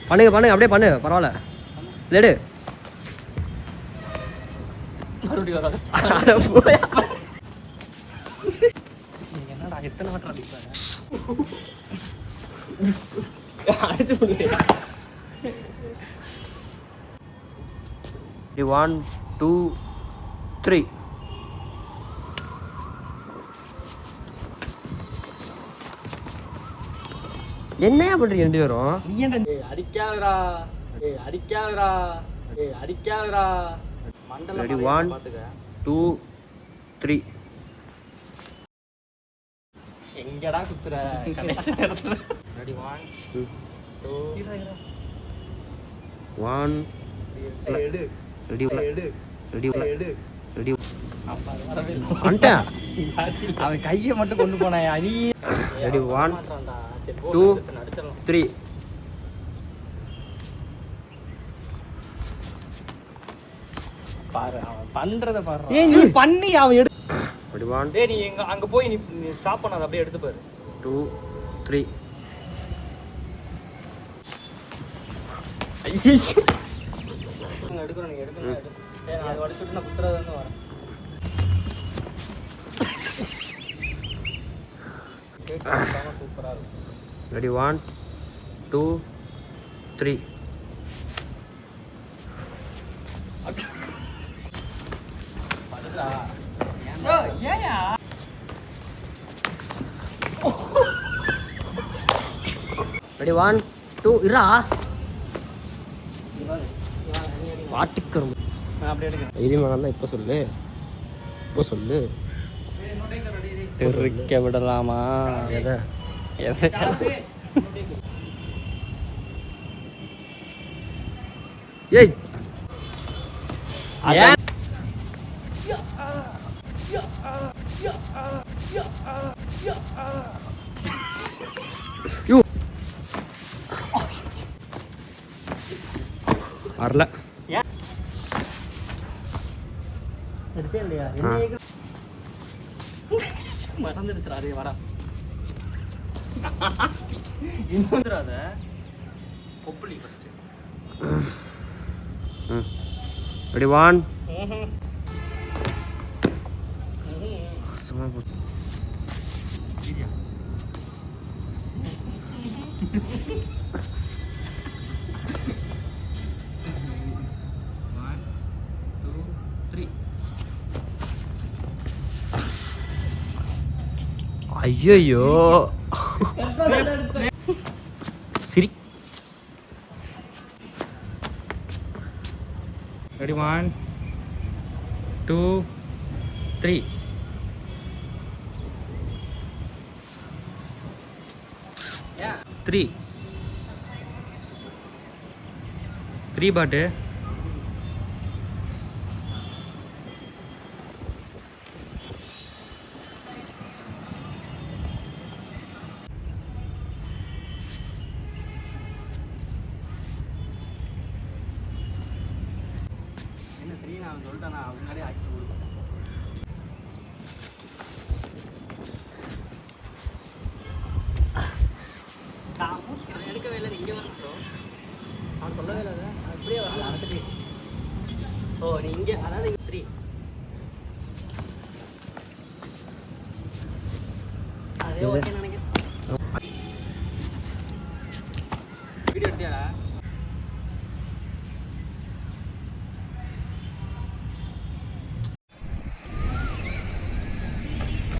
பண்ணுங்க அப்படியே பண்ணு, பரவாயில்ல. எடு மறுபடியும் வராது. என்னடா எத்தனை வாட்டர் அடிப்பாரு? அடிச்சு போடு. 1 2 3. என்னையா பண்றீங்க ரெண்டு பேரும்? நீ என்ன அடிக்காதடா, அடிக்காதடா, அடிக்காதடா. மண்டல 1 2 3. எங்கடா குத்துற கடைசி நேரத்துல? ரெடி 1 2 1 எடு ரெடி எடு ரெடி எடு ரெடி. அப்ப அது வரவே இல்ல. வந்துட்டேன். அவன் கையை மட்டும் கொண்டு போனாயா நீ? ரெடி 1 2 3. பாரு அவன் பண்றத பாரு. ஏய் நீ பண்ணி அவன் எடு. ரெடி 1. டேய் நீ அங்க போய் நீ ஸ்டாப் பண்ணாத, அப்படியே எடுத்து பாரு. 2 3. எடுக்கணும் நீங்க எடுக்கணும். டேய் நான் அது வடிச்சிட்டு நான் குத்துறத வந்து வரேன். சூப்பரா இருக்கு. ரெடி 1 2 3. படுடா. ஏயா ரெடி 1 2. இரா வாட்டுக்கரும். நான் அப்படியே எடுக்கிறேன். தைரியமாக இப்போ சொல்லு, இப்போ சொல்லு. தெரிக்க விடலாமா? எதை எதை? ஏய் ஏன் வரல. எடுத்தே இல்லையா? மறந்துடுச்சுடா. அதே வரா இன்னொருறாத கொப்பளி ஃபர்ஸ்ட். ரெடி 1. சும்மா போ. சரியா? ஐயோ சரி. ரெடி 1 2 3. 3 3 பாட்டு. என்ன சரி நான் சொல்லிட்டேன். நான் முன்னாடியே ஆக்சி கொடுப்பேன். நான் எடுக்கவே இல்லை. இங்கே வந்துட்டோம். அவன் சொல்லவே இல்லை. அதை அப்படியே வரல. அடுத்துட்டு ஓ நீ இங்கே அதாவது 3. அதே ஓகே.